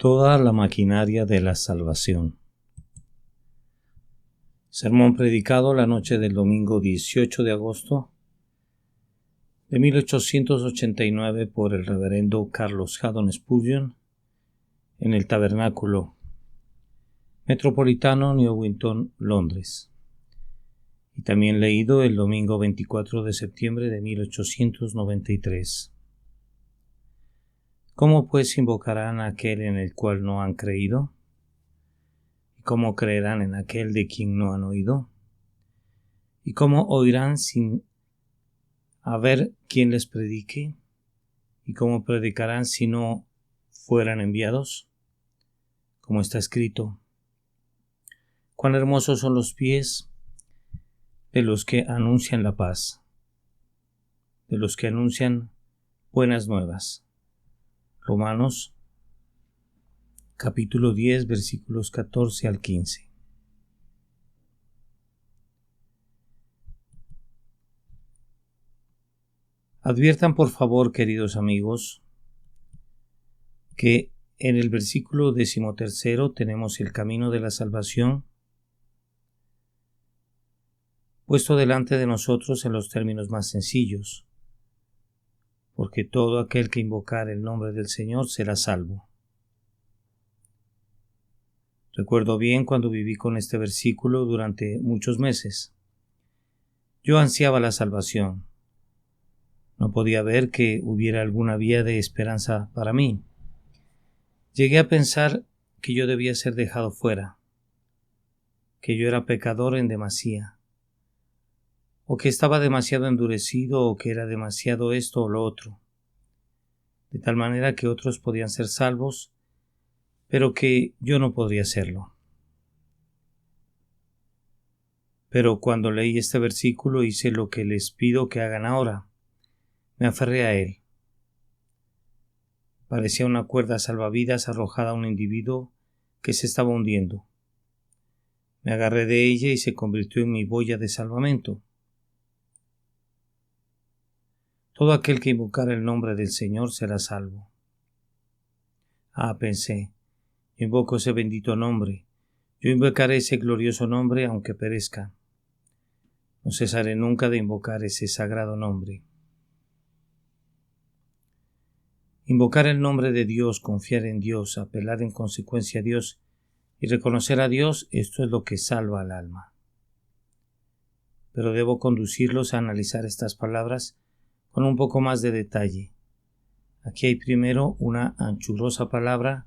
Toda la maquinaria de la salvación. Sermón predicado la noche del domingo 18 de agosto de 1889 por el reverendo Carlos Haddon Spurgeon en el Tabernáculo Metropolitano, Newington, Londres, y también leído el domingo 24 de septiembre de 1893. ¿Cómo pues invocarán a aquel en el cual no han creído? ¿Y cómo creerán en aquel de quien no han oído? ¿Y cómo oirán sin haber quien les predique? ¿Y cómo predicarán si no fueran enviados? Como está escrito: cuán hermosos son los pies de los que anuncian la paz, de los que anuncian buenas nuevas. Romanos capítulo 10, versículos 14 al 15. Adviertan por favor, queridos amigos, que en el versículo 13 tenemos el camino de la salvación puesto delante de nosotros en los términos más sencillos, porque todo aquel que invocar el nombre del Señor será salvo. Recuerdo bien cuando viví con este versículo durante muchos meses. Yo ansiaba la salvación. No podía ver que hubiera alguna vía de esperanza para mí. Llegué a pensar que yo debía ser dejado fuera, que yo era pecador en demasía, o que estaba demasiado endurecido, o que era demasiado esto o lo otro, de tal manera que otros podían ser salvos, pero que yo no podría serlo. Pero cuando leí este versículo hice lo que les pido que hagan ahora. Me aferré a él. Parecía una cuerda salvavidas arrojada a un individuo que se estaba hundiendo. Me agarré de ella y se convirtió en mi boya de salvamento. Todo aquel que invocara el nombre del Señor será salvo. Pensé, yo invoco ese bendito nombre. Yo invocaré ese glorioso nombre aunque perezca. No cesaré nunca de invocar ese sagrado nombre. Invocar el nombre de Dios, confiar en Dios, apelar en consecuencia a Dios y reconocer a Dios, esto es lo que salva al alma. Pero debo conducirlos a analizar estas palabras con un poco más de detalle. Aquí hay primero una anchurosa palabra,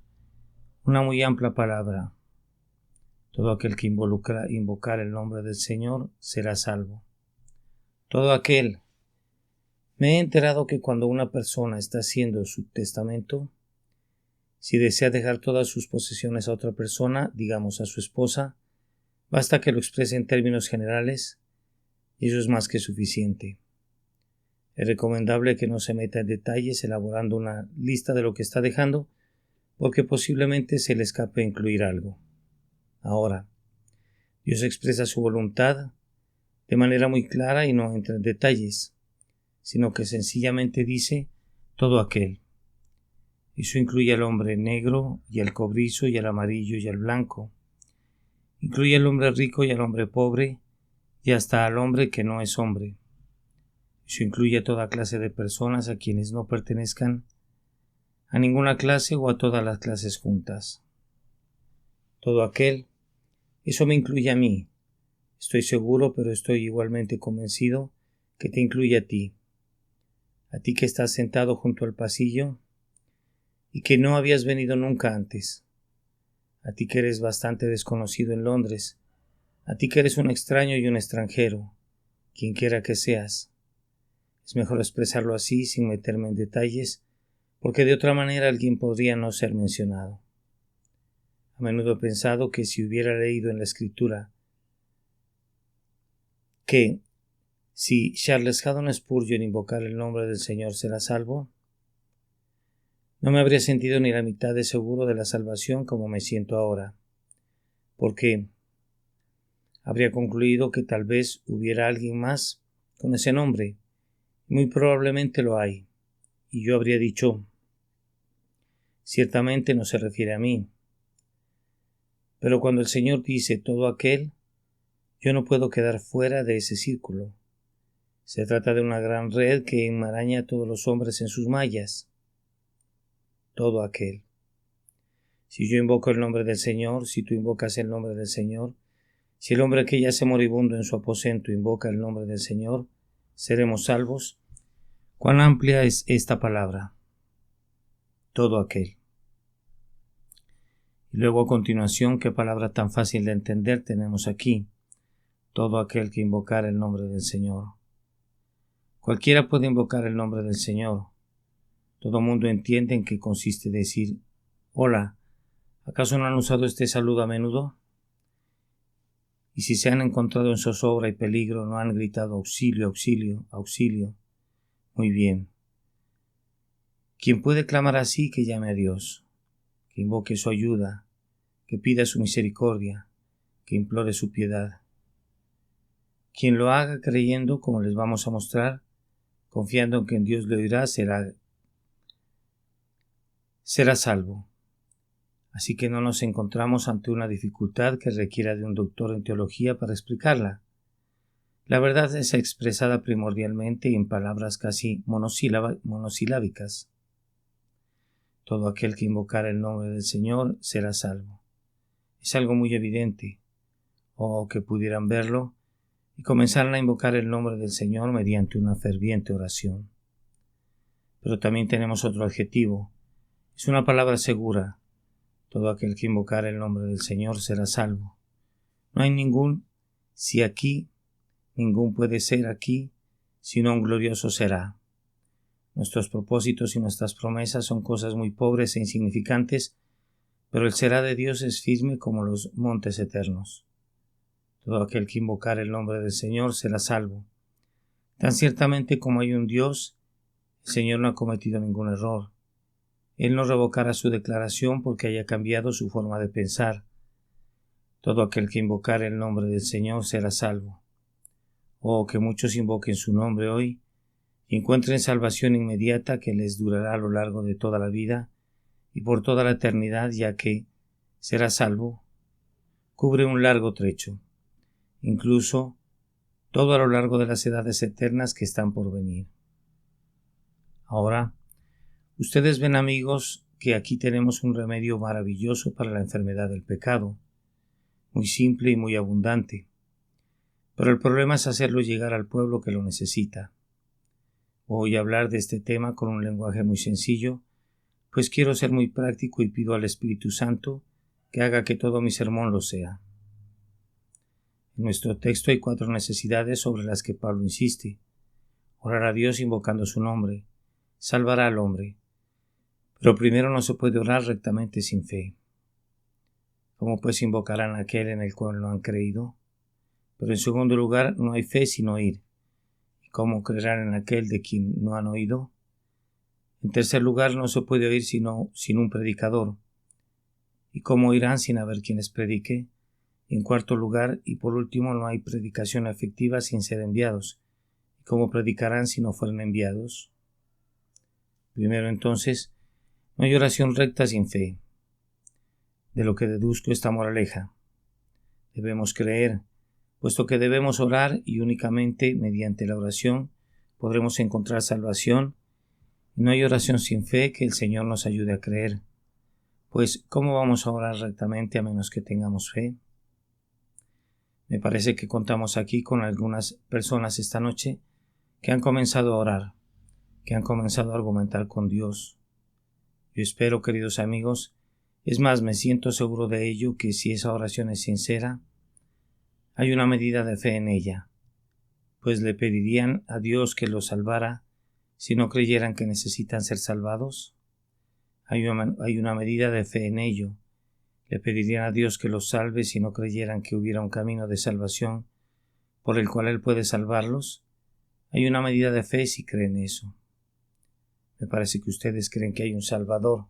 una muy amplia palabra. Todo aquel que invocar el nombre del Señor será salvo. Todo aquel. Me he enterado que cuando una persona está haciendo su testamento, si desea dejar todas sus posesiones a otra persona, digamos a su esposa, basta que lo exprese en términos generales y eso es más que suficiente. Es recomendable que no se meta en detalles elaborando una lista de lo que está dejando, porque posiblemente se le escape incluir algo. Ahora, Dios expresa su voluntad de manera muy clara y no entra en detalles, sino que sencillamente dice todo aquel. Eso incluye al hombre negro y al cobrizo y al amarillo y al blanco. Incluye al hombre rico y al hombre pobre y hasta al hombre que no es hombre. Eso incluye a toda clase de personas a quienes no pertenezcan a ninguna clase o a todas las clases juntas. Todo aquel, eso me incluye a mí. Estoy seguro, pero estoy igualmente convencido que te incluye a ti que estás sentado junto al pasillo y que no habías venido nunca antes, a ti que eres bastante desconocido en Londres, a ti que eres un extraño y un extranjero, quien quiera que seas. Es mejor expresarlo así sin meterme en detalles, porque de otra manera alguien podría no ser mencionado. A menudo he pensado que si hubiera leído en la Escritura que si Charles Haddon Spurgeon invocar el nombre del Señor será salvo, no me habría sentido ni la mitad de seguro de la salvación como me siento ahora, porque habría concluido que tal vez hubiera alguien más con ese nombre, y muy probablemente lo hay, y yo habría dicho: ciertamente no se refiere a mí. Pero cuando el Señor dice todo aquel, yo no puedo quedar fuera de ese círculo. Se trata de una gran red que enmaraña a todos los hombres en sus mallas. Todo aquel. Si yo invoco el nombre del Señor, si tú invocas el nombre del Señor, si el hombre que yace moribundo en su aposento invoca el nombre del Señor, seremos salvos. ¿Cuán amplia es esta palabra? Todo aquel. Y luego a continuación, qué palabra tan fácil de entender tenemos aquí. Todo aquel que invocar el nombre del Señor. Cualquiera puede invocar el nombre del Señor. Todo mundo entiende en qué consiste decir hola. ¿Acaso no han usado este saludo a menudo? Y si se han encontrado en zozobra y peligro, no han gritado auxilio, auxilio, auxilio. Muy bien. Quien puede clamar así, que llame a Dios, que invoque su ayuda, que pida su misericordia, que implore su piedad. Quien lo haga creyendo, como les vamos a mostrar, confiando en que en Dios le oirá, será salvo. Así que no nos encontramos ante una dificultad que requiera de un doctor en teología para explicarla. La verdad es expresada primordialmente en palabras casi monosilábicas. Todo aquel que invocar el nombre del Señor será salvo. Es algo muy evidente, o que pudieran verlo y comenzaran a invocar el nombre del Señor mediante una ferviente oración. Pero también tenemos otro adjetivo. Es una palabra segura. Todo aquel que invocar el nombre del Señor será salvo. No hay ningún si aquí, ningún puede ser aquí, sino un glorioso será. Nuestros propósitos y nuestras promesas son cosas muy pobres e insignificantes, pero el será de Dios es firme como los montes eternos. Todo aquel que invocar el nombre del Señor será salvo. Tan ciertamente como hay un Dios, el Señor no ha cometido ningún error. Él no revocará su declaración porque haya cambiado su forma de pensar. Todo aquel que invocar el nombre del Señor será salvo. Oh, que muchos invoquen su nombre hoy y encuentren salvación inmediata que les durará a lo largo de toda la vida y por toda la eternidad, ya que será salvo. Cubre un largo trecho, incluso todo a lo largo de las edades eternas que están por venir. Ahora, ustedes ven, amigos, que aquí tenemos un remedio maravilloso para la enfermedad del pecado, muy simple y muy abundante, pero el problema es hacerlo llegar al pueblo que lo necesita. Voy a hablar de este tema con un lenguaje muy sencillo, pues quiero ser muy práctico y pido al Espíritu Santo que haga que todo mi sermón lo sea. En nuestro texto hay 4 necesidades sobre las que Pablo insiste. Orar a Dios invocando su nombre, salvará al hombre. Pero primero no se puede orar rectamente sin fe. ¿Cómo pues invocarán a aquel en el cual no han creído? Pero en segundo lugar, no hay fe sin oír. ¿Y cómo creerán en aquel de quien no han oído? En tercer lugar, no se puede oír sino sin un predicador. ¿Y cómo oirán sin haber quien les predique? En cuarto lugar, y por último, no hay predicación efectiva sin ser enviados. ¿Y cómo predicarán si no fueren enviados? Primero, entonces, no hay oración recta sin fe. De lo que deduzco esta moraleja. Debemos creer, puesto que debemos orar y únicamente mediante la oración podremos encontrar salvación. Y no hay oración sin fe, que el Señor nos ayude a creer. Pues, ¿cómo vamos a orar rectamente a menos que tengamos fe? Me parece que contamos aquí con algunas personas esta noche que han comenzado a orar, que han comenzado a argumentar con Dios. Yo espero, queridos amigos, es más, me siento seguro de ello, que si esa oración es sincera, hay una medida de fe en ella, pues le pedirían a Dios que los salvara si no creyeran que necesitan ser salvados. Hay una medida de fe en ello. Le pedirían a Dios que los salve si no creyeran que hubiera un camino de salvación por el cual Él puede salvarlos. Hay una medida de fe si creen eso. Me parece que ustedes creen que hay un Salvador.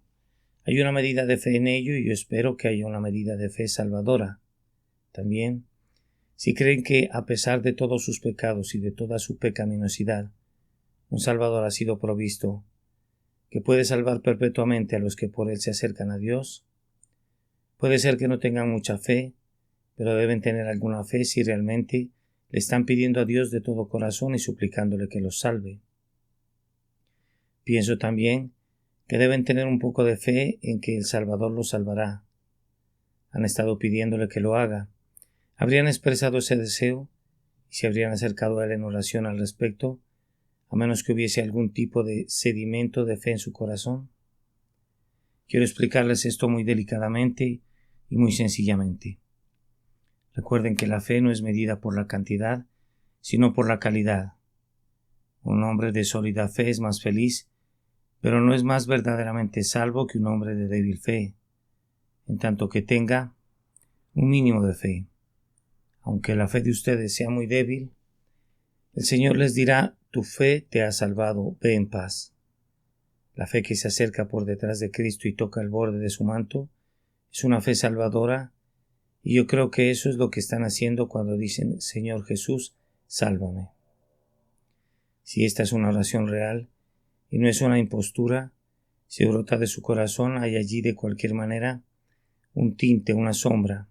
Hay una medida de fe en ello y yo espero que haya una medida de fe salvadora. También, si creen que, a pesar de todos sus pecados y de toda su pecaminosidad, un Salvador ha sido provisto, que puede salvar perpetuamente a los que por él se acercan a Dios. Puede ser que no tengan mucha fe, pero deben tener alguna fe si realmente le están pidiendo a Dios de todo corazón y suplicándole que los salve. Pienso también que deben tener un poco de fe en que el Salvador los salvará. Han estado pidiéndole que lo haga. Habrían expresado ese deseo y se habrían acercado a él en oración al respecto, a menos que hubiese algún tipo de sedimento de fe en su corazón. Quiero explicarles esto muy delicadamente y muy sencillamente. Recuerden que la fe no es medida por la cantidad, sino por la calidad. Un hombre de sólida fe es más feliz, pero no es más verdaderamente salvo que un hombre de débil fe, en tanto que tenga un mínimo de fe. Aunque la fe de ustedes sea muy débil, el Señor les dirá: tu fe te ha salvado, ve en paz. La fe que se acerca por detrás de Cristo y toca el borde de su manto es una fe salvadora, y yo creo que eso es lo que están haciendo cuando dicen: Señor Jesús, sálvame. Si esta es una oración real y no es una impostura, si brota de su corazón, hay allí de cualquier manera un tinte, una sombra,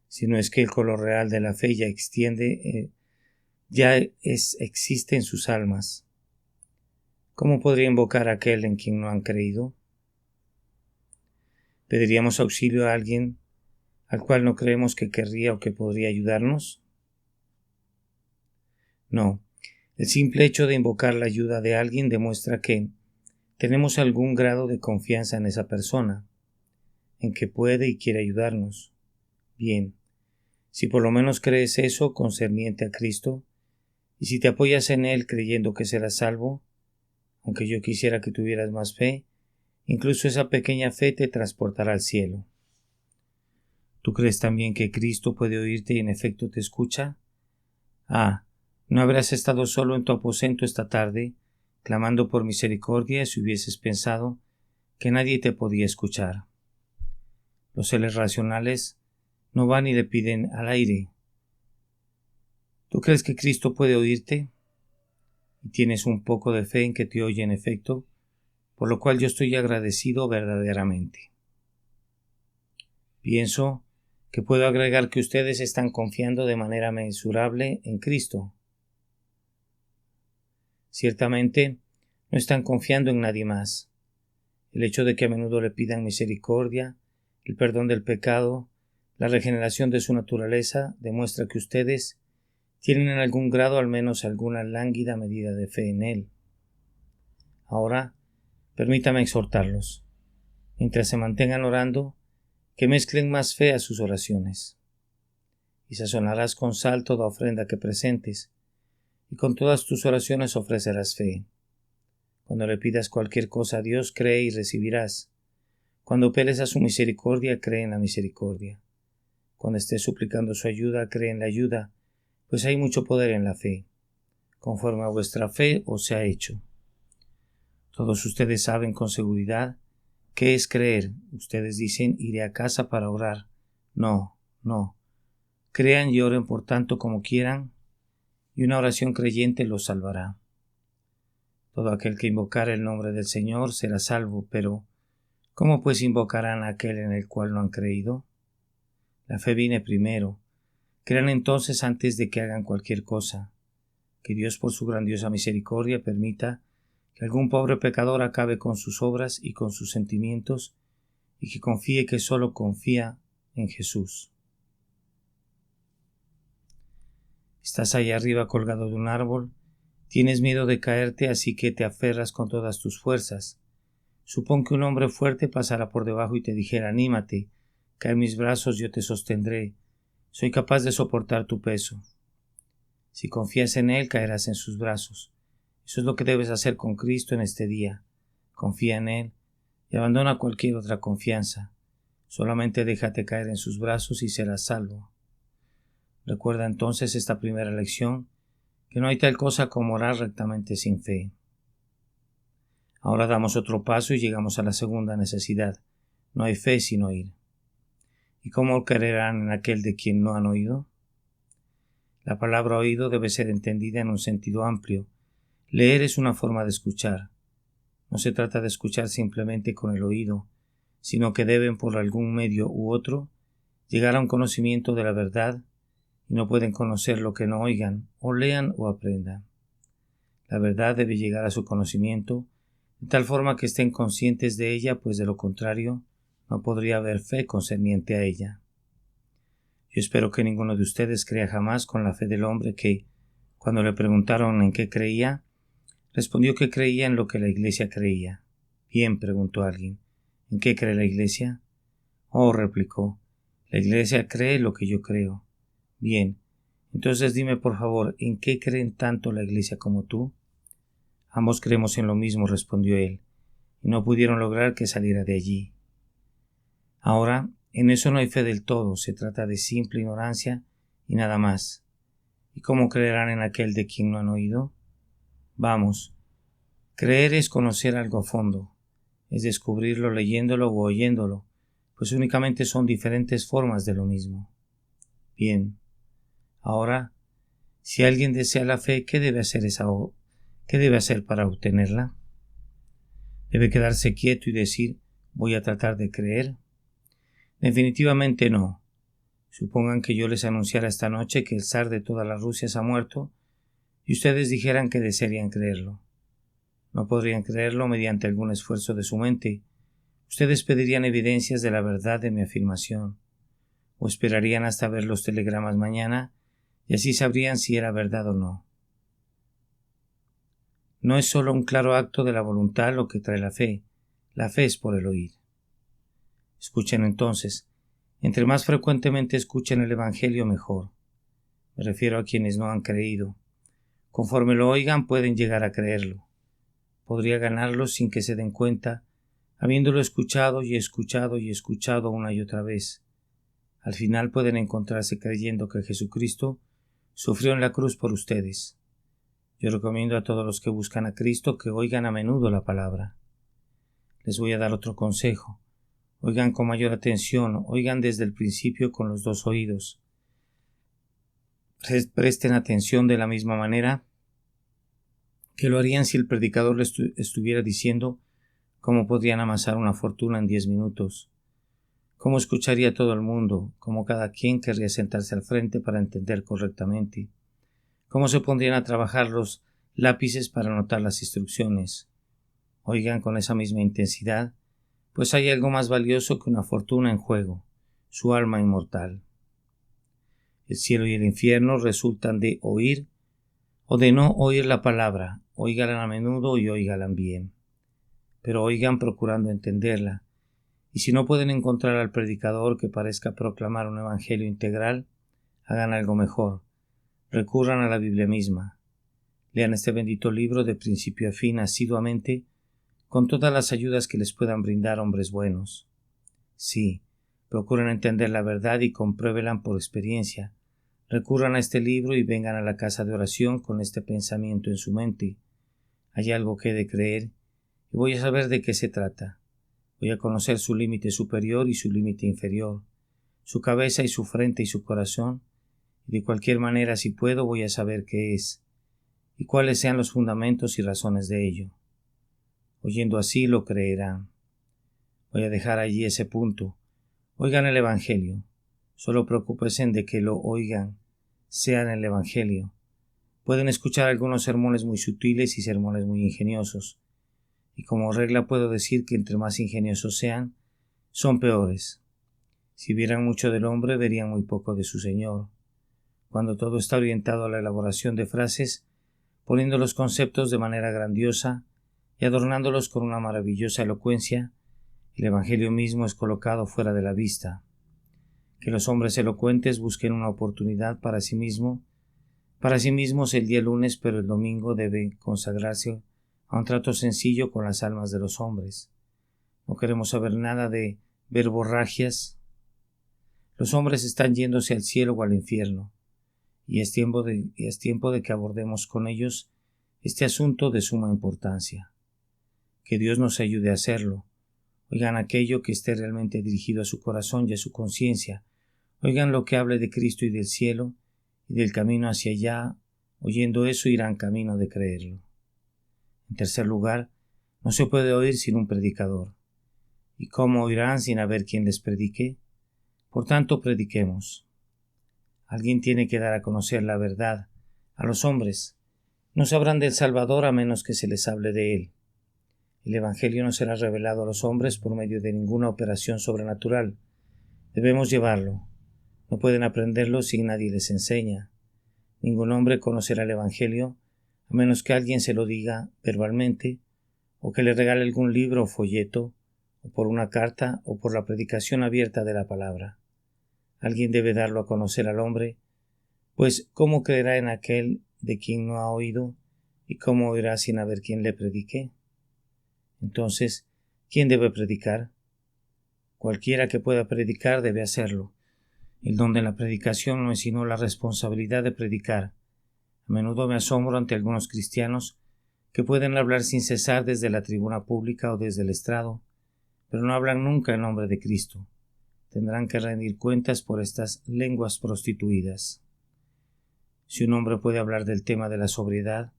si no es que el color real de la fe existe en sus almas. ¿Cómo podría invocar a aquel en quien no han creído? ¿Pediríamos auxilio a alguien al cual no creemos que querría o que podría ayudarnos? No. El simple hecho de invocar la ayuda de alguien demuestra que tenemos algún grado de confianza en esa persona, en que puede y quiere ayudarnos. Bien, si por lo menos crees eso concerniente a Cristo, y si te apoyas en Él creyendo que serás salvo, aunque yo quisiera que tuvieras más fe, incluso esa pequeña fe te transportará al cielo. ¿Tú crees también que Cristo puede oírte y en efecto te escucha? ¿No habrás estado solo en tu aposento esta tarde, clamando por misericordia si hubieses pensado que nadie te podía escuchar? Los seres racionales no van y le piden al aire. ¿Tú crees que Cristo puede oírte? Y tienes un poco de fe en que te oye en efecto, por lo cual yo estoy agradecido verdaderamente. Pienso que puedo agregar que ustedes están confiando de manera mensurable en Cristo. Ciertamente, no están confiando en nadie más. El hecho de que a menudo le pidan misericordia, el perdón del pecado, la regeneración de su naturaleza, demuestra que ustedes tienen en algún grado al menos alguna lánguida medida de fe en Él. Ahora, permítame exhortarlos, mientras se mantengan orando, que mezclen más fe a sus oraciones. Y sazonarás con sal toda ofrenda que presentes, y con todas tus oraciones ofrecerás fe. Cuando le pidas cualquier cosa a Dios, cree y recibirás. Cuando apeles a su misericordia, cree en la misericordia. Cuando estés suplicando su ayuda, cree en la ayuda, pues hay mucho poder en la fe. Conforme a vuestra fe os sea hecho. Todos ustedes saben con seguridad qué es creer. Ustedes dicen: iré a casa para orar. No. Crean y oren por tanto como quieran, y una oración creyente los salvará. Todo aquel que invocare el nombre del Señor será salvo, pero ¿cómo pues invocarán a aquel en el cual no han creído? La fe viene primero. Crean entonces antes de que hagan cualquier cosa. Que Dios por su grandiosa misericordia permita que algún pobre pecador acabe con sus obras y con sus sentimientos, y que confíe que solo confía en Jesús. Estás ahí arriba colgado de un árbol, tienes miedo de caerte, así que te aferras con todas tus fuerzas. Supón que un hombre fuerte pasara por debajo y te dijera: anímate, cae en mis brazos, yo te sostendré, soy capaz de soportar tu peso. Si confías en Él, caerás en sus brazos. Eso es lo que debes hacer con Cristo en este día. Confía en Él y abandona cualquier otra confianza. Solamente déjate caer en sus brazos y serás salvo. Recuerda entonces esta primera lección, que no hay tal cosa como orar rectamente sin fe. Ahora damos otro paso y llegamos a la segunda necesidad. No hay fe sin oír. ¿Y cómo creerán en aquel de quien no han oído? La palabra oído debe ser entendida en un sentido amplio. Leer es una forma de escuchar. No se trata de escuchar simplemente con el oído, sino que deben por algún medio u otro llegar a un conocimiento de la verdad, y no pueden conocer lo que no oigan, o lean o aprendan. La verdad debe llegar a su conocimiento de tal forma que estén conscientes de ella, pues de lo contrario no podría haber fe concerniente a ella. Yo espero que ninguno de ustedes crea jamás con la fe del hombre que, cuando le preguntaron en qué creía, respondió que creía en lo que la Iglesia creía. Bien, preguntó alguien, ¿en qué cree la Iglesia? Oh, replicó, la Iglesia cree lo que yo creo. Bien, entonces dime por favor, ¿en qué creen tanto la Iglesia como tú? Ambos creemos en lo mismo, respondió él, y no pudieron lograr que saliera de allí. Ahora, en eso no hay fe del todo, se trata de simple ignorancia y nada más. ¿Y cómo creerán en aquel de quien no han oído? Vamos, creer es conocer algo a fondo, es descubrirlo leyéndolo o oyéndolo, pues únicamente son diferentes formas de lo mismo. Bien, ahora, si alguien desea la fe, ¿qué debe hacer para obtenerla? ¿Debe quedarse quieto y decir, voy a tratar de creer? Definitivamente no. Supongan que yo les anunciara esta noche que el zar de toda la Rusia se ha muerto y ustedes dijeran que desearían creerlo. No podrían creerlo mediante algún esfuerzo de su mente. Ustedes pedirían evidencias de la verdad de mi afirmación, o esperarían hasta ver los telegramas mañana y así sabrían si era verdad o no. No es solo un claro acto de la voluntad lo que trae la fe es por el oír. Escuchen entonces, entre más frecuentemente escuchen el Evangelio mejor. Me refiero a quienes no han creído. Conforme lo oigan pueden llegar a creerlo. Podría ganarlos sin que se den cuenta, habiéndolo escuchado y escuchado y escuchado una y otra vez. Al final pueden encontrarse creyendo que Jesucristo sufrió en la cruz por ustedes. Yo recomiendo a todos los que buscan a Cristo que oigan a menudo la palabra. Les voy a dar otro consejo. Oigan con mayor atención, oigan desde el principio con los dos oídos. Presten atención de la misma manera que lo harían si el predicador les estuviera diciendo cómo podrían amasar una fortuna en 10 minutos, cómo escucharía todo el mundo, cómo cada quien querría sentarse al frente para entender correctamente, cómo se pondrían a trabajar los lápices para anotar las instrucciones. Oigan con esa misma intensidad, pues hay algo más valioso que una fortuna en juego, su alma inmortal. El cielo y el infierno resultan de oír o de no oír la palabra, óiganla a menudo y óiganla bien. Pero oigan procurando entenderla, y si no pueden encontrar al predicador que parezca proclamar un evangelio integral, hagan algo mejor, recurran a la Biblia misma. Lean este bendito libro de principio a fin asiduamente, con todas las ayudas que les puedan brindar hombres buenos. Sí, procuren entender la verdad y compruébenla por experiencia. Recurran a este libro y vengan a la casa de oración con este pensamiento en su mente. Hay algo que he de creer y voy a saber de qué se trata. Voy a conocer su límite superior y su límite inferior, su cabeza y su frente y su corazón, y de cualquier manera, si puedo, voy a saber qué es y cuáles sean los fundamentos y razones de ello. Oyendo así lo creerán. Voy a dejar allí ese punto. Oigan el Evangelio. Solo preocúpense de que lo oigan, sea en el Evangelio. Pueden escuchar algunos sermones muy sutiles y sermones muy ingeniosos, y como regla puedo decir que entre más ingeniosos sean, son peores. Si vieran mucho del hombre, verían muy poco de su Señor. Cuando todo está orientado a la elaboración de frases, poniendo los conceptos de manera grandiosa y adornándolos con una maravillosa elocuencia, el Evangelio mismo es colocado fuera de la vista. Que los hombres elocuentes busquen una oportunidad para sí mismos el día lunes, pero el domingo debe consagrarse a un trato sencillo con las almas de los hombres. No queremos saber nada de verborragias. Los hombres están yéndose al cielo o al infierno, y es tiempo de que abordemos con ellos este asunto de suma importancia. Que Dios nos ayude a hacerlo. Oigan aquello que esté realmente dirigido a su corazón y a su conciencia. Oigan lo que hable de Cristo y del cielo y del camino hacia allá. Oyendo eso irán camino de creerlo. En tercer lugar, No se puede oír sin un predicador. ¿Y cómo oirán sin haber quien les predique? Por tanto, prediquemos. Alguien tiene que dar a conocer la verdad a los hombres. No sabrán del Salvador a menos que se les hable de él. El Evangelio no será revelado a los hombres por medio de ninguna operación sobrenatural. Debemos llevarlo. No pueden aprenderlo si nadie les enseña. Ningún hombre conocerá el Evangelio a menos que alguien se lo diga verbalmente, o que le regale algún libro o folleto, o por una carta, o por la predicación abierta de la palabra. Alguien debe darlo a conocer al hombre, pues ¿cómo creerá en aquel de quien no ha oído? ¿Y cómo oirá sin haber quien le predique? Entonces, ¿quién debe predicar? Cualquiera que pueda predicar debe hacerlo. El don de la predicación no es sino la responsabilidad de predicar. A menudo me asombro ante algunos cristianos que pueden hablar sin cesar desde la tribuna pública o desde el estrado, pero no hablan nunca en nombre de Cristo. Tendrán que rendir cuentas por estas lenguas prostituidas. Si un hombre puede hablar del tema de la sobriedad,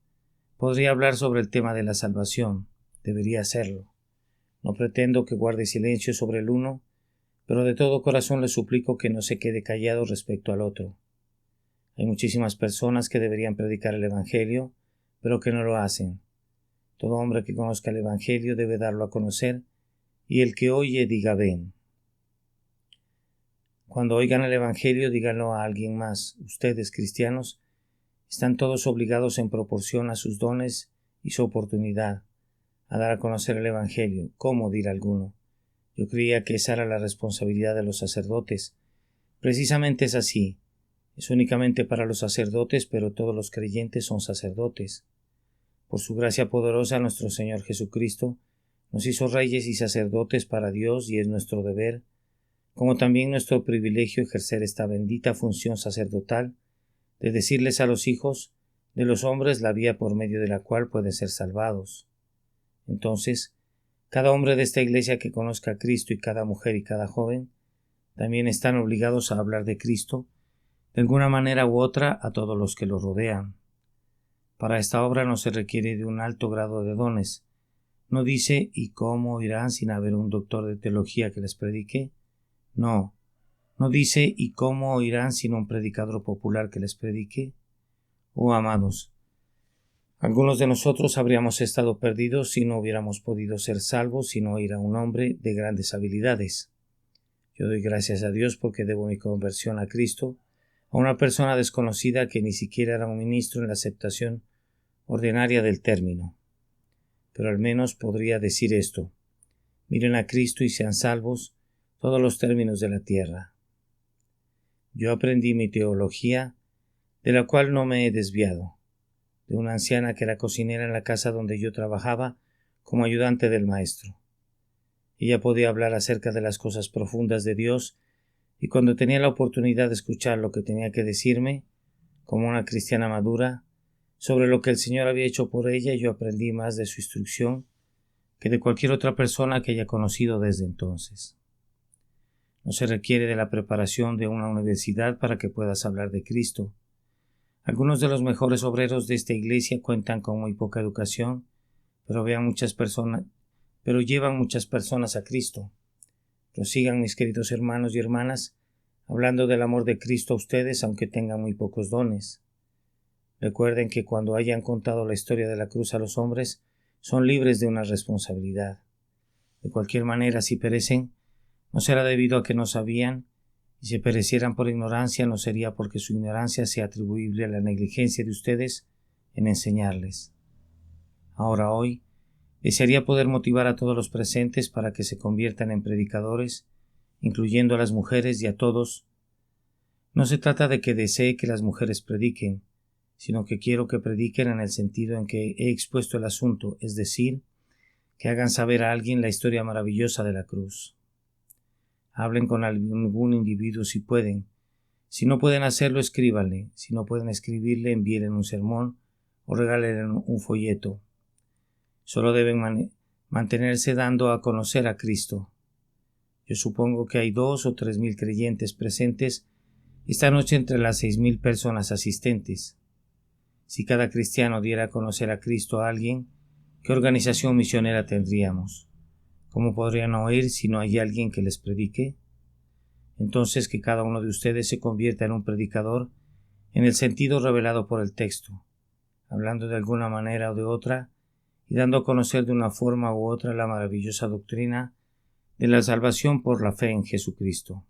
podría hablar sobre el tema de la salvación. Debería hacerlo. No pretendo que guarde silencio sobre el uno, pero de todo corazón le suplico que no se quede callado respecto al otro. Hay muchísimas personas que deberían predicar el Evangelio, pero que no lo hacen. Todo hombre que conozca el Evangelio debe darlo a conocer, y el que oye diga ven. Cuando oigan el Evangelio, díganlo a alguien más. Ustedes, cristianos, están todos obligados en proporción a sus dones y su oportunidad a dar a conocer el Evangelio. ¿Cómo? Dirá alguno. Yo creía que esa era la responsabilidad de los sacerdotes. Precisamente es así. Es únicamente para los sacerdotes, pero todos los creyentes son sacerdotes. Por su gracia poderosa, nuestro Señor Jesucristo nos hizo reyes y sacerdotes para Dios, y es nuestro deber, como también nuestro privilegio, ejercer esta bendita función sacerdotal de decirles a los hijos de los hombres la vía por medio de la cual pueden ser salvados. Entonces, cada hombre de esta iglesia que conozca a Cristo, y cada mujer y cada joven también están obligados a hablar de Cristo de alguna manera u otra a todos los que lo rodean. Para esta obra no se requiere de un alto grado de dones. No dice ¿y cómo irán sin haber un doctor de teología que les predique? No dice ¿y cómo oirán sin un predicador popular que les predique? Oh, amados, algunos de nosotros habríamos estado perdidos si no hubiéramos podido ser salvos sin oír a un hombre de grandes habilidades. Yo doy gracias a Dios porque debo mi conversión a Cristo a una persona desconocida que ni siquiera era un ministro en la aceptación ordinaria del término. Pero al menos podría decir esto: miren a Cristo y sean salvos todos los términos de la tierra. Yo aprendí mi teología, de la cual no me he desviado, de una anciana que era cocinera en la casa donde yo trabajaba como ayudante del maestro. Ella podía hablar acerca de las cosas profundas de Dios, y cuando tenía la oportunidad de escuchar lo que tenía que decirme, como una cristiana madura, sobre lo que el Señor había hecho por ella, yo aprendí más de su instrucción que de cualquier otra persona que haya conocido desde entonces. No se requiere de la preparación de una universidad para que puedas hablar de Cristo. Algunos de los mejores obreros de esta iglesia cuentan con muy poca educación, pero llevan muchas personas a Cristo. Prosigan, mis queridos hermanos y hermanas, hablando del amor de Cristo a ustedes, aunque tengan muy pocos dones. Recuerden que cuando hayan contado la historia de la cruz a los hombres, son libres de una responsabilidad. De cualquier manera, si perecen, no será debido a que no sabían, y si perecieran por ignorancia, no sería porque su ignorancia sea atribuible a la negligencia de ustedes en enseñarles. Ahora, hoy, desearía poder motivar a todos los presentes para que se conviertan en predicadores, incluyendo a las mujeres y a todos. No se trata de que desee que las mujeres prediquen, sino que quiero que prediquen en el sentido en que he expuesto el asunto, es decir, que hagan saber a alguien la historia maravillosa de la cruz. Hablen con algún individuo si pueden. Si no pueden hacerlo, escríbanle. Si no pueden escribirle, envíenle un sermón o regálenle un folleto. Solo deben mantenerse dando a conocer a Cristo. Yo supongo que hay 2,000 o 3,000 creyentes presentes esta noche entre las 6,000 personas asistentes. Si cada cristiano diera a conocer a Cristo a alguien, ¿Qué organización misionera tendríamos? ¿Cómo podrían oír si no hay alguien que les predique? Entonces que cada uno de ustedes se convierta en un predicador en el sentido revelado por el texto, hablando de alguna manera o de otra y dando a conocer de una forma u otra la maravillosa doctrina de la salvación por la fe en Jesucristo.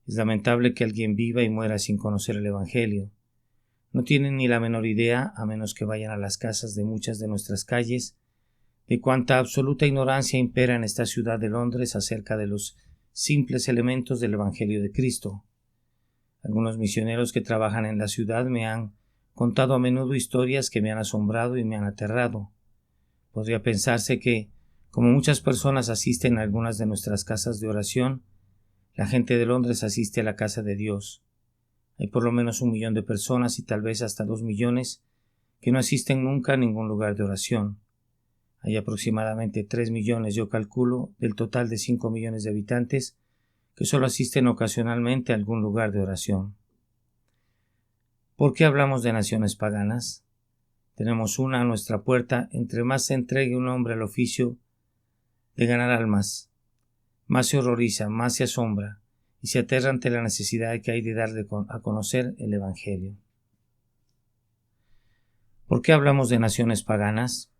Es lamentable que alguien viva y muera sin conocer el Evangelio. No tienen ni la menor idea, a menos que vayan a las casas de muchas de nuestras calles, de cuánta absoluta ignorancia impera en esta ciudad de Londres acerca de los simples elementos del Evangelio de Cristo. Algunos misioneros que trabajan en la ciudad me han contado a menudo historias que me han asombrado y me han aterrado. Podría pensarse que, como muchas personas asisten a algunas de nuestras casas de oración, la gente de Londres asiste a la casa de Dios. Hay por lo menos 1 millón de personas y tal vez hasta 2 millones que no asisten nunca a ningún lugar de oración. Hay aproximadamente 3 millones, yo calculo, del total de 5 millones de habitantes que solo asisten ocasionalmente a algún lugar de oración. ¿Por qué hablamos de naciones paganas? Tenemos una a nuestra puerta. Entre más se entregue un hombre al oficio de ganar almas, más se horroriza, más se asombra y se aterra ante la necesidad que hay de darle a conocer el Evangelio. ¿Por qué hablamos de naciones paganas?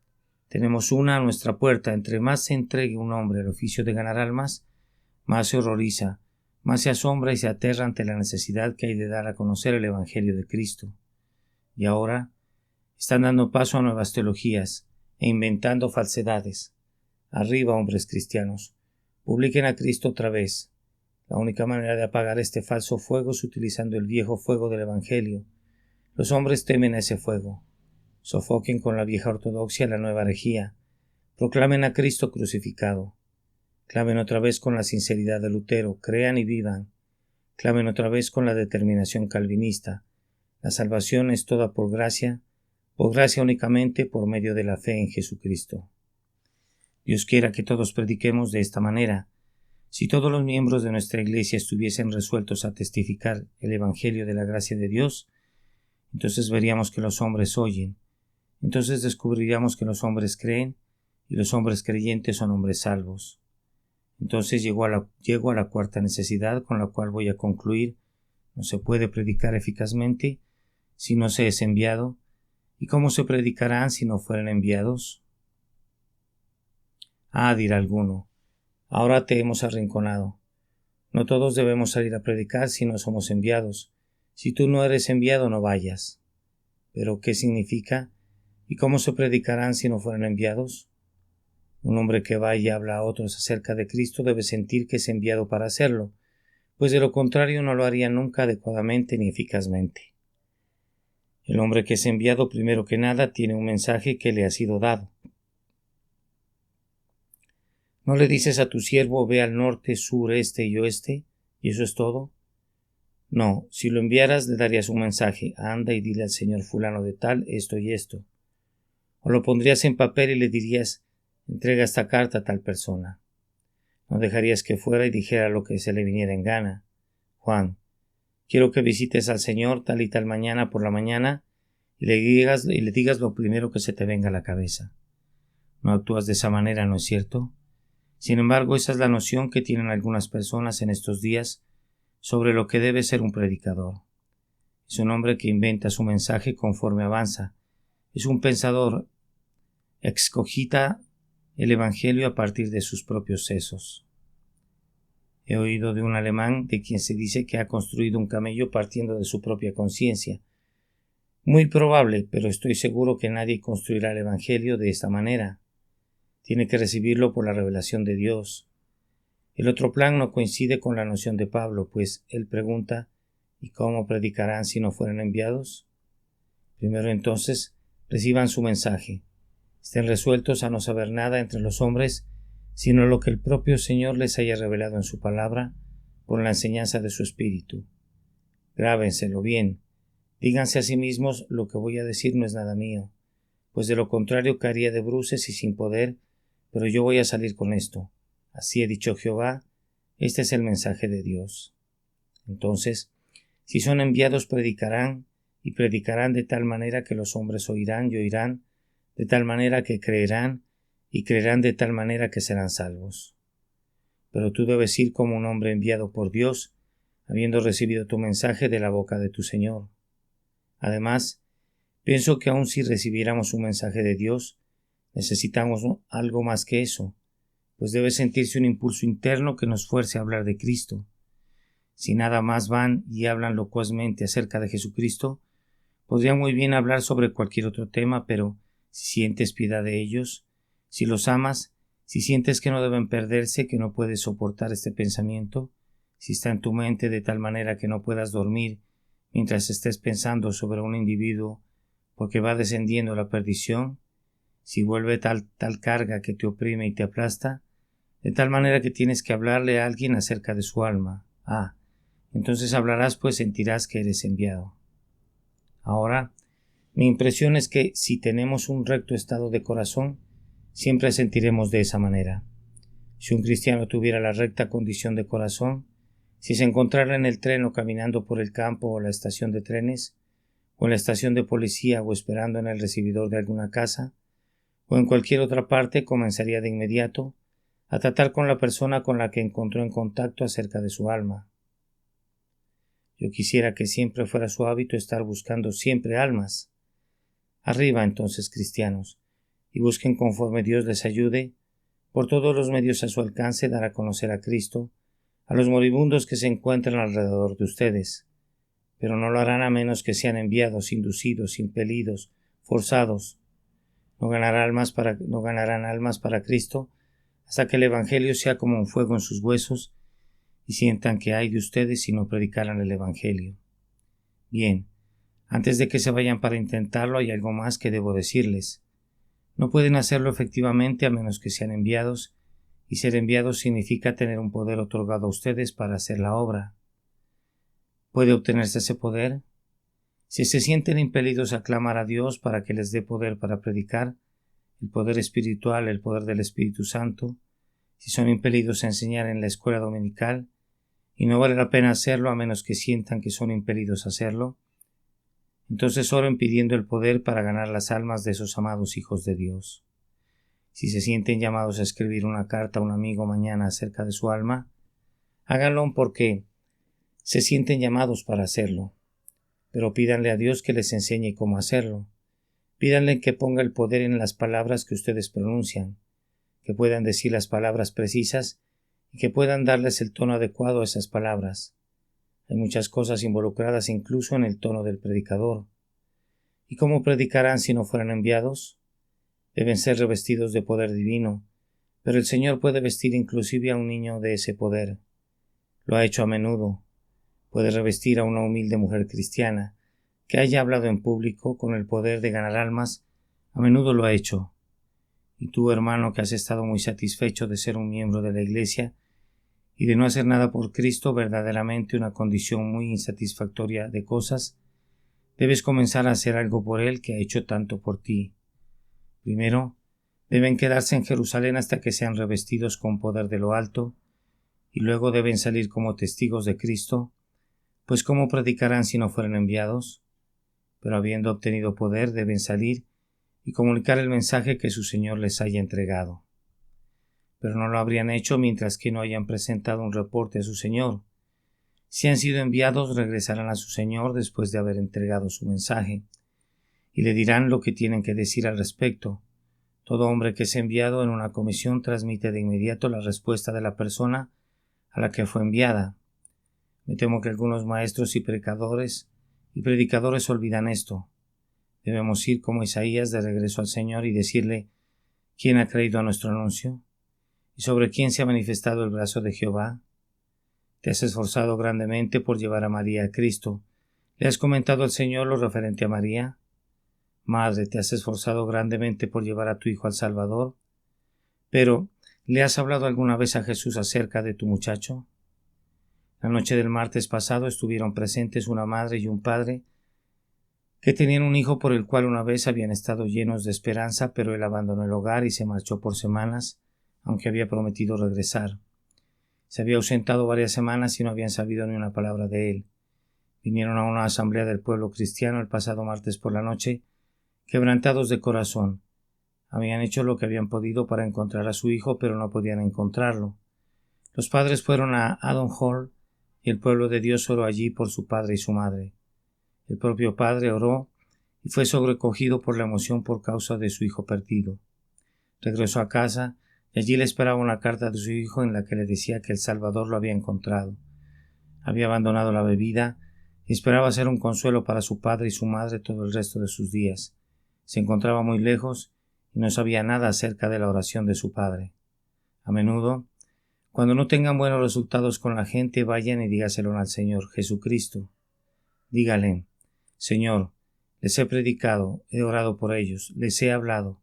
Tenemos una a nuestra puerta. Entre más se entregue un hombre al oficio de ganar almas, más se horroriza, más se asombra y se aterra ante la necesidad que hay de dar a conocer el Evangelio de Cristo. Y ahora están dando paso a nuevas teologías e inventando falsedades. Arriba, hombres cristianos, publiquen a Cristo otra vez. La única manera de apagar este falso fuego es utilizando el viejo fuego del Evangelio. Los hombres temen a ese fuego. Sofoquen con la vieja ortodoxia la nueva herejía. Proclamen a Cristo crucificado. Clamen otra vez con la sinceridad de Lutero. Crean y vivan. Clamen otra vez con la determinación calvinista. La salvación es toda por gracia únicamente por medio de la fe en Jesucristo. Dios quiera que todos prediquemos de esta manera. Si todos los miembros de nuestra iglesia estuviesen resueltos a testificar el Evangelio de la gracia de Dios, entonces veríamos que los hombres oyen. Entonces descubriríamos que los hombres creen y los hombres creyentes son hombres salvos. Entonces llego a la cuarta necesidad, con la cual voy a concluir. No se puede predicar eficazmente si no se es enviado. ¿Y cómo se predicarán si no fueren enviados? Dirá alguno, ahora te hemos arrinconado. No todos debemos salir a predicar si no somos enviados. Si tú no eres enviado, no vayas. ¿Pero qué significa? ¿Y cómo se predicarán si no fueran enviados? Un hombre que va y habla a otros acerca de Cristo debe sentir que es enviado para hacerlo, pues de lo contrario no lo haría nunca adecuadamente ni eficazmente. El hombre que es enviado, primero que nada, tiene un mensaje que le ha sido dado. ¿No le dices a tu siervo, ve al norte, sur, este y oeste, y eso es todo? No, si lo enviaras le darías un mensaje, anda y dile al señor fulano de tal esto y esto. O lo pondrías en papel y le dirías, entrega esta carta a tal persona. No dejarías que fuera y dijera lo que se le viniera en gana. Juan, quiero que visites al Señor tal y tal mañana por la mañana y le digas lo primero que se te venga a la cabeza. No actúas de esa manera, ¿no es cierto? Sin embargo, esa es la noción que tienen algunas personas en estos días sobre lo que debe ser un predicador. Es un hombre que inventa su mensaje conforme avanza. Es un pensador, excogita el Evangelio a partir de sus propios sesos. He oído de un alemán de quien se dice que ha construido un camello partiendo de su propia conciencia. Muy probable, pero estoy seguro que nadie construirá el Evangelio de esta manera. Tiene que recibirlo por la revelación de Dios. El otro plan no coincide con la noción de Pablo, pues él pregunta, ¿y cómo predicarán si no fueran enviados? Primero entonces, reciban su mensaje. Estén resueltos a no saber nada entre los hombres, sino lo que el propio Señor les haya revelado en su palabra, por la enseñanza de su Espíritu. Grábenselo bien. Díganse a sí mismos, lo que voy a decir no es nada mío, pues de lo contrario caería de bruces y sin poder, pero yo voy a salir con esto. Así ha dicho Jehová, este es el mensaje de Dios. Entonces, si son enviados predicarán, y predicarán de tal manera que los hombres oirán y oirán, de tal manera que creerán, y creerán de tal manera que serán salvos. Pero tú debes ir como un hombre enviado por Dios, habiendo recibido tu mensaje de la boca de tu Señor. Además, pienso que aun si recibiéramos un mensaje de Dios, necesitamos algo más que eso, pues debe sentirse un impulso interno que nos fuerce a hablar de Cristo. Si nada más van y hablan locuazmente acerca de Jesucristo, podrían muy bien hablar sobre cualquier otro tema, pero si sientes piedad de ellos, si los amas, si sientes que no deben perderse, que no puedes soportar este pensamiento, si está en tu mente de tal manera que no puedas dormir mientras estés pensando sobre un individuo porque va descendiendo a la perdición, si vuelve tal carga que te oprime y te aplasta, de tal manera que tienes que hablarle a alguien acerca de su alma. Entonces hablarás, pues sentirás que eres enviado. Ahora, mi impresión es que si tenemos un recto estado de corazón, siempre sentiremos de esa manera. Si un cristiano tuviera la recta condición de corazón, si se encontrara en el tren o caminando por el campo o la estación de trenes, o en la estación de policía o esperando en el recibidor de alguna casa, o en cualquier otra parte, comenzaría de inmediato a tratar con la persona con la que encontró en contacto acerca de su alma. Yo quisiera que siempre fuera su hábito estar buscando siempre almas. Arriba entonces, cristianos, y busquen conforme Dios les ayude, por todos los medios a su alcance, dar a conocer a Cristo a los moribundos que se encuentran alrededor de ustedes, pero no lo harán a menos que sean enviados, inducidos, impelidos, forzados. No ganarán almas para Cristo hasta que el Evangelio sea como un fuego en sus huesos y sientan que hay de ustedes si no predicaran el Evangelio. Bien, antes de que se vayan para intentarlo, hay algo más que debo decirles. No pueden hacerlo efectivamente a menos que sean enviados, y ser enviados significa tener un poder otorgado a ustedes para hacer la obra. ¿Puede obtenerse ese poder? Si se sienten impelidos a clamar a Dios para que les dé poder para predicar, el poder espiritual, el poder del Espíritu Santo, si son impelidos a enseñar en la escuela dominical, y no vale la pena hacerlo a menos que sientan que son impelidos a hacerlo, entonces oren pidiendo el poder para ganar las almas de esos amados hijos de Dios. Si se sienten llamados a escribir una carta a un amigo mañana acerca de su alma, háganlo porque se sienten llamados para hacerlo, pero pídanle a Dios que les enseñe cómo hacerlo. Pídanle que ponga el poder en las palabras que ustedes pronuncian, que puedan decir las palabras precisas y que puedan darles el tono adecuado a esas palabras. Hay muchas cosas involucradas incluso en el tono del predicador. ¿Y cómo predicarán si no fueran enviados? Deben ser revestidos de poder divino, pero el Señor puede vestir inclusive a un niño de ese poder. Lo ha hecho a menudo. Puede revestir a una humilde mujer cristiana que haya hablado en público con el poder de ganar almas. A menudo lo ha hecho. Y tú, hermano, que has estado muy satisfecho de ser un miembro de la Iglesia y de no hacer nada por Cristo, verdaderamente una condición muy insatisfactoria de cosas, debes comenzar a hacer algo por Él que ha hecho tanto por ti. Primero, deben quedarse en Jerusalén hasta que sean revestidos con poder de lo alto, y luego deben salir como testigos de Cristo, pues ¿cómo predicarán si no fueran enviados? Pero habiendo obtenido poder, deben salir y comunicar el mensaje que su Señor les haya entregado. Pero no lo habrían hecho mientras que no hayan presentado un reporte a su Señor. Si han sido enviados, regresarán a su Señor después de haber entregado su mensaje, y le dirán lo que tienen que decir al respecto. Todo hombre que es enviado en una comisión transmite de inmediato la respuesta de la persona a la que fue enviada. Me temo que algunos maestros y predicadores olvidan esto. Debemos ir como Isaías de regreso al Señor y decirle: ¿quién ha creído a nuestro anuncio? ¿Y sobre quién se ha manifestado el brazo de Jehová? Te has esforzado grandemente por llevar a María a Cristo. ¿Le has comentado al Señor lo referente a María? Madre, ¿te has esforzado grandemente por llevar a tu hijo al Salvador? Pero, ¿le has hablado alguna vez a Jesús acerca de tu muchacho? La noche del martes pasado estuvieron presentes una madre y un padre que tenían un hijo por el cual una vez habían estado llenos de esperanza, pero él abandonó el hogar y se marchó por semanas, aunque había prometido regresar. Se había ausentado varias semanas y no habían sabido ni una palabra de él. Vinieron a una asamblea del pueblo cristiano el pasado martes por la noche, quebrantados de corazón, Habían hecho lo que habían podido para encontrar a su hijo, pero no podían encontrarlo. Los padres fueron a Haddon Hall y el pueblo de Dios oró allí por su padre y su madre. El propio padre oró y fue sobrecogido por la emoción por causa de su hijo perdido. Regresó a casa y allí le esperaba una carta de su hijo en la que le decía que el Salvador lo había encontrado. Había abandonado la bebida y esperaba ser un consuelo para su padre y su madre todo el resto de sus días. Se encontraba muy lejos y no sabía nada acerca de la oración de su padre. A menudo, cuando no tengan buenos resultados con la gente, vayan y dígaselo al Señor Jesucristo. Dígale: Señor, les he predicado, he orado por ellos, les he hablado,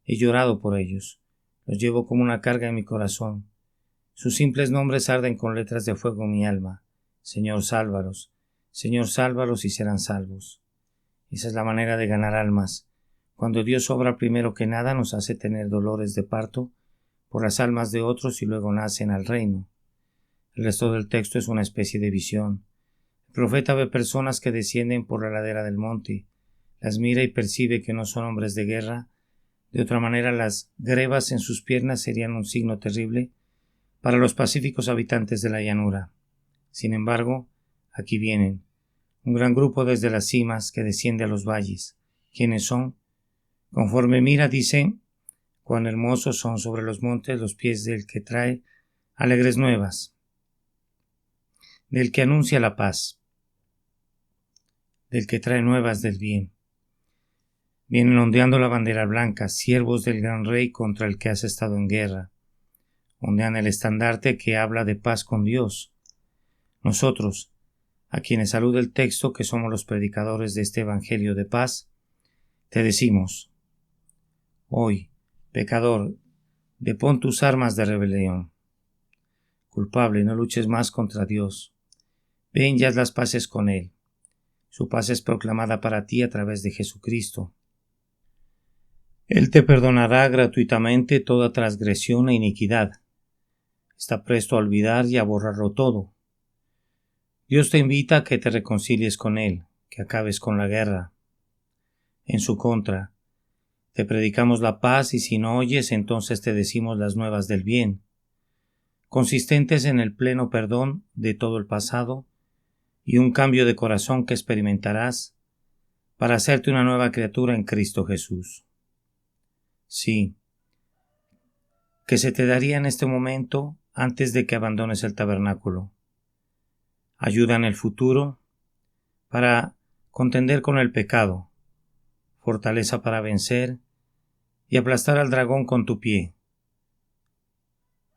he llorado por ellos, los llevo como una carga en mi corazón. Sus simples nombres arden con letras de fuego en mi alma. Señor, sálvalos y serán salvos. Esa es la manera de ganar almas. Cuando Dios obra primero que nada, nos hace tener dolores de parto por las almas de otros y luego nacen al reino. El resto del texto es una especie de visión. El profeta ve personas que descienden por la ladera del monte, las mira y percibe que no son hombres de guerra. De otra manera, las grebas en sus piernas serían un signo terrible para los pacíficos habitantes de la llanura. Sin embargo, aquí vienen, un gran grupo desde las cimas que desciende a los valles. ¿Quiénes son? Conforme mira, dice: cuán hermosos son sobre los montes los pies del que trae alegres nuevas, del que anuncia la paz, del que trae nuevas del bien. Vienen ondeando la bandera blanca, siervos del gran rey contra el que has estado en guerra. Ondean el estandarte que habla de paz con Dios. Nosotros, a quienes saluda el texto, que somos los predicadores de este evangelio de paz, te decimos: hoy, pecador, depón tus armas de rebelión. Culpable, no luches más contra Dios. Ven y haz las paces con Él. Su paz es proclamada para ti a través de Jesucristo. Él te perdonará gratuitamente toda transgresión e iniquidad. Está presto a olvidar y a borrarlo todo. Dios te invita a que te reconcilies con Él, que acabes con la guerra. En su contra, te predicamos la paz y si no oyes, entonces te decimos las nuevas del bien, consistentes en el pleno perdón de todo el pasado y un cambio de corazón que experimentarás para hacerte una nueva criatura en Cristo Jesús. Sí, que se te daría en este momento antes de que abandones el tabernáculo. Ayuda en el futuro para contender con el pecado, fortaleza para vencer y aplastar al dragón con tu pie,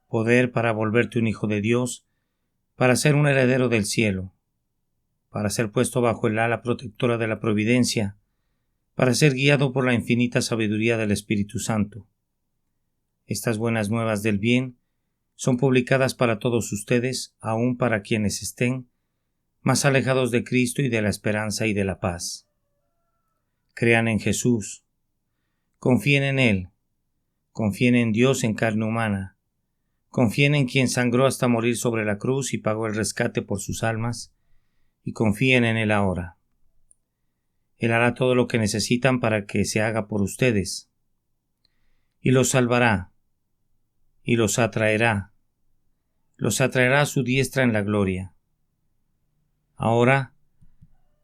poder para volverte un hijo de Dios, para ser un heredero del cielo, para ser puesto bajo el ala protectora de la providencia, para ser guiado por la infinita sabiduría del Espíritu Santo. Estas buenas nuevas del bien son publicadas para todos ustedes, aun para quienes estén más alejados de Cristo y de la esperanza y de la paz. Crean en Jesús, confíen en Él, confíen en Dios en carne humana, confíen en quien sangró hasta morir sobre la cruz y pagó el rescate por sus almas, y confíen en Él ahora. Él hará todo lo que necesitan para que se haga por ustedes, y los salvará, y los atraerá a su diestra en la gloria. Ahora,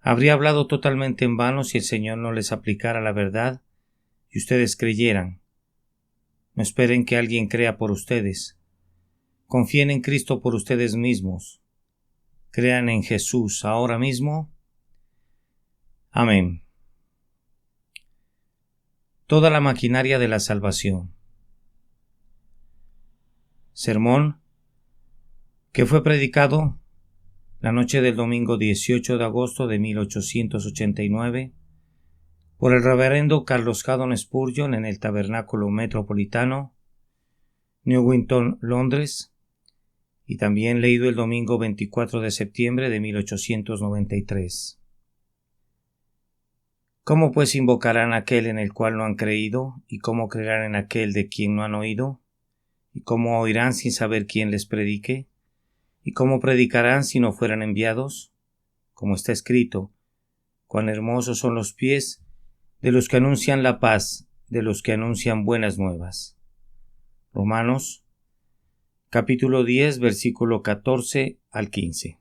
habría hablado totalmente en vano si el Señor no les aplicara la verdad y ustedes creyeran. No esperen que alguien crea por ustedes. Confíen en Cristo por ustedes mismos. Crean en Jesús ahora mismo. Amén. Toda la maquinaria de la salvación. Sermón que fue predicado la noche del domingo 18 de agosto de 1889 por el reverendo Carlos Haddon Spurgeon en el Tabernáculo Metropolitano, Newington, Londres, y también leído el domingo 24 de septiembre de 1893. ¿Cómo pues invocarán a aquel en el cual no han creído? ¿Y cómo creerán en aquel de quien no han oído? ¿Y cómo oirán sin saber quién les predique? ¿Y cómo predicarán si no fueran enviados? Como está escrito: cuán hermosos son los pies de los que anuncian la paz, de los que anuncian buenas nuevas. Romanos capítulo 10, versículo 14 al 15.